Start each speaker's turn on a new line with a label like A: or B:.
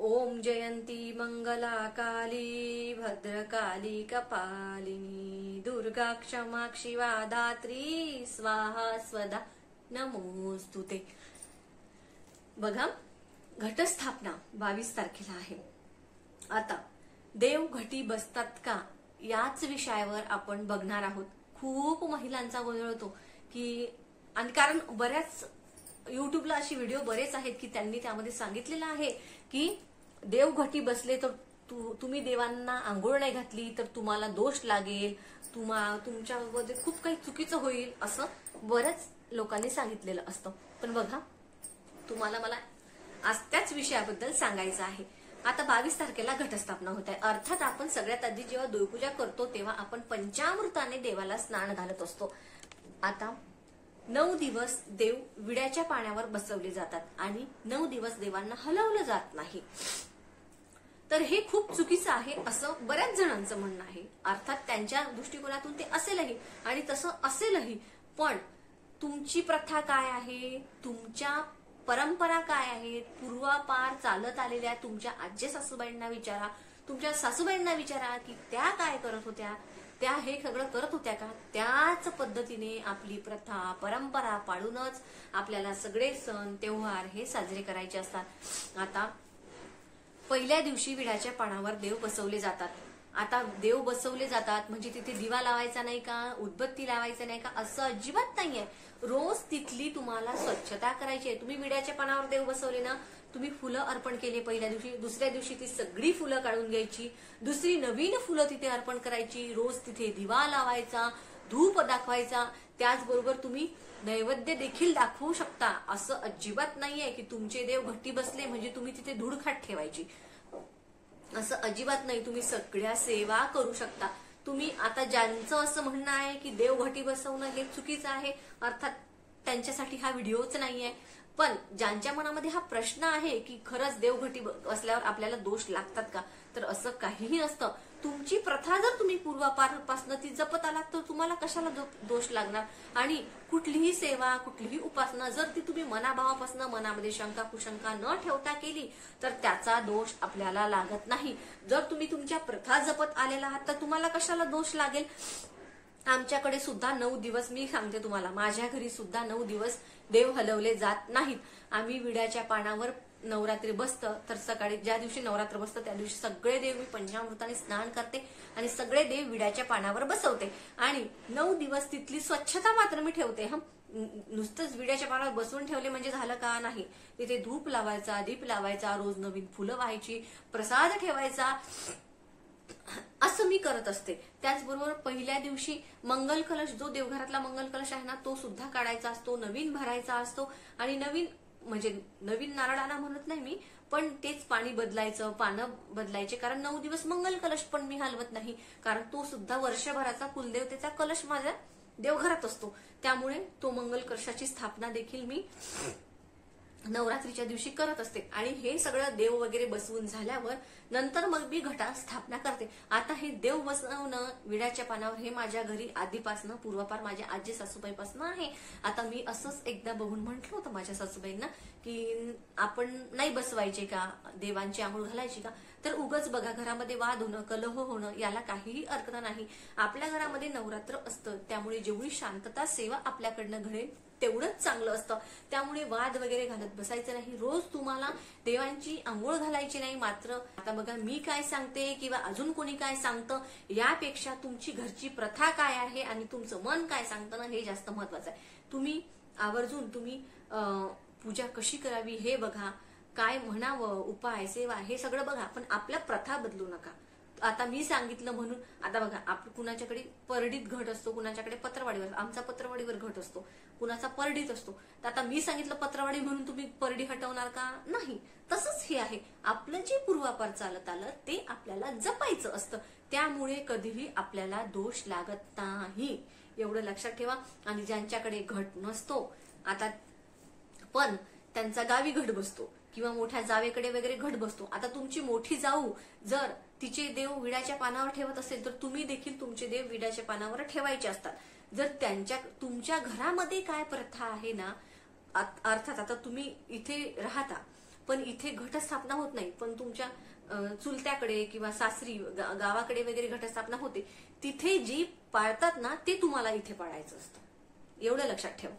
A: ओम जयंती मंगला काली भद्रकाली कपालिनी दुर्गा क्षमा शिवा दात्री स्वाहा स्वदा नमोस्तुते। बघा, घटस्थापना 22 तारखेला आहे। आता देव घटी बसतात का याच विषयावर आपण बघणार आहोत। खूप महिलांचा गोंधळ होतो की, आणि कारण बऱ्याच युट्यूबला अशी व्हिडिओ बरेच आहेत की त्यांनी त्यामध्ये सांगितलेलं आहे की देव घटी बसले तर तुम्ही देवांना आंघोळ नाही घातली तर तुम्हाला दोष लागेल, तुमच्यामध्ये खूप काही चुकीचं होईल, असं बऱ्याच लोकांनी सांगितलेलं असतं। पण बघा, तुम्हाला मला आज त्याच विषयाबद्दल सांगायचं आहे। आता 22 तारखेला घटस्थापना होत आहे। अर्थात आपण सगळ्यात आधी जेव्हा देवपूजा करतो तेव्हा आपण पंचामृताने देवाला स्नान घालत असतो। आता 9 दिवस देव विड्याच्या पाण्यावर बसवले जातात आणि 9 दिवस देवांना हलवलं जात नाही। तर हे खूप चुकीचं आहे असं बऱ्याच जणांचं म्हणणं आहे। अर्थात त्यांच्या दृष्टिकोनातून ते असेलही आणि तसं असेलही, पण तुमची प्रथा काय आहे, तुमच्या परंपरा काय आहेत, पूर्वापार चालत आलेल्या तुमच्या आजी सासूबाईंना विचारा, तुमच्या सासूबाईंना विचारा की त्या काय करत होत्या, त्या हे सगळं करत होत्या का? त्याच पद्धतीने आपली प्रथा परंपरा पाळूनच आपल्याला सगळे सण त्योहार हे साजरे करायचे असतात। आता पहिल्या दिवशी विड्याच्या पानावर देव बसवले जातात। आता देव बसवले जातात म्हणजे तिथे दिवा लावायचा नाही का, उदबत्ती लावायचा नाही का, असं अजिबात नाहीये। रोज तिथली तुम्हाला स्वच्छता करायची आहे। तुम्ही विड्याच्या पानावर देव बसवले ना, तुम्ही फुलं अर्पण केले पहिल्या दिवशी, दुसऱ्या दिवशी ती सगळी फुलं काढून घ्यायची, दुसरी नवीन फुलं तिथे अर्पण करायची, रोज तिथे दिवा लावायचा, धूप दाखवायचा, त्याचबरोबर तुम्ही नैवेद्य देखील दाखवू शकता। असं अजिबात नाहीये की तुमचे देव घटी बसले म्हणजे तुम्ही तिथे धूळ खाट ठेवायची, असं अजिबात नाही। तुम्ही सगळ्या सेवा करू शकता। तुम्ही आता ज्यांचं असं म्हणणं आहे की देव घटी बसवणं हे चुकीचं आहे, अर्थात त्यांच्यासाठी हा व्हिडिओच नाहीये। पण ज्यांच्या मनामध्ये हा प्रश्न आहे की खरंच देव घटी बसल्यावर आपल्याला दोष लागतात का, तर असं काहीही नसतं। तुमची प्रथा जर तुम्ही पूर्वापारपासून ती जपत आलात तर तुम्हाला कशाला दोष लागणार। आणि कुठलीही सेवा कुठलीही उपासना जर ती तुम्ही मनाभावापासून मनामध्ये शंका कुशंका न ठेवता केली तर त्याचा दोष आपल्याला लागत नाही। जर तुम्ही तुमच्या प्रथा जपत आलेला आहात तर तुम्हाला कशाला दोष लागेल। आमच्याकडे सुद्धा 9 दिवस, मी सांगते तुम्हाला, माझ्या घरी सुद्धा 9 दिवस देव हलवले जात नाहीत। आम्ही विड्याच्या पानावर नवरात्री बसतं तर सकाळी ज्या दिवशी नवरात्र बसतं त्या दिवशी सगळे देव मी पंचामृताने स्नान करते आणि सगळे देव विड्याच्या पानावर बसवते आणि 9 दिवस तिथली स्वच्छता मात्र मी ठेवते। नुसतंच विड्याच्या पानावर बसवून ठेवले म्हणजे झालं का? नाही, तिथे धूप लावायचा, दीप लावायचा, रोज नवीन फुलं व्हायची, प्रसाद ठेवायचा, असं मी करत असते। त्याचबरोबर पहिल्या दिवशी मंगल कलश, जो देवघरातला मंगल कलश आहे ना, तो सुद्धा काढायचा असतो, नवीन भरायचा असतो आणि नवीन नारळाला म्हणत नाही मी, पण तेच पाणी बदलायचं, पानं बदलायचे, कारण 9 दिवस मंगल कलश पण मी हलवत नाही, कारण तो सुद्धा वर्षभराचा कुलदेवतेचा कलश माझ्या देवघरात असतो। त्यामुळे तो मंगल कलशाची स्थापना देखील मी नवरात्रीच्या दिवशी करत असते आणि हे सगळं देव वगैरे बसवून झाल्यावर नंतर मग मी घटा स्थापना करते। आता हे देव बसवणं विड्याच्या पानावर हे माझ्या घरी आधीपासनं पूर्वापार माझ्या आजी सासूबाईपासून आहे। आता मी असंच एकदा बघून म्हटलं होतं माझ्या सासूबाईंना की आपण नाही बसवायचे का, देवांची आंघोळ घालायची का, तर उगाच बघा घरामध्ये वाद होणं, कलह होणं याला काहीही अर्थ नाही। आपल्या घरामध्ये नवरात्र असतं त्यामुळे जेवढी शांतता सेवा आपल्याकडनं घडेल तेवढंच चांगलं असतं। त्यामुळे वाद वगैरे घालत बसायचं नाही। रोज तुम्हाला देवांची आंघोळ घालायची नाही। मात्र आता बघा, मी काय सांगते किंवा अजून कोणी काय सांगतं यापेक्षा तुमची घरची प्रथा काय आहे आणि तुमचं मन काय सांगतं ना, हे जास्त महत्वाचं आहे। तुम्ही आवर्जून पूजा कशी करावी हे बघा, काय म्हणावं, उपाय सेवा हे सगळं बघा, पण आपल्या प्रथा बदलू नका। आता मी सांगितलं म्हणून, आता बघा, कुणाच्याकडे परडीत घट असतो, कुणाच्याकडे पत्रवाडीवर, आमचा पत्रवाडीवर घट असतो, कुणाचा परडीत असतो। तर आता मी सांगितलं पत्रवाडी म्हणून तुम्ही परडी हटवणार का? नाही। तसंच हे आहे, आपलं जे पूर्वापार चालत आलं ते आपल्याला जपायचं असतं, त्यामुळे कधीही आपल्याला दोष लागत नाही, एवढं लक्षात ठेवा। आणि ज्यांच्याकडे घट नसतो, आता पण त्यांचा गावी घट बसतो किंवा मोठ्या जावेकडे वगैरे घट बसतो, आता तुमची मोठी जाऊ जर तिचे देव विड्याच्या पानावर ठेवत असेल तर तुम्ही देखील तुमचे देव विड्याच्या पानावर ठेवायचे असतात। जर तुमच्या घरामध्ये काय प्रथा आहे ना, अर्थात आता तुम्ही इथे राहता पण इथे घटस्थापना होत नाही. पण तुमच्या चुलत्याकडे किंवा सासरी गावाकडे वगैरे घटस्थापना होते. तिथे जी पाळतात ना ते तुम्हाला इथे पाळायचं असतं. एवढं लक्षात ठेवा.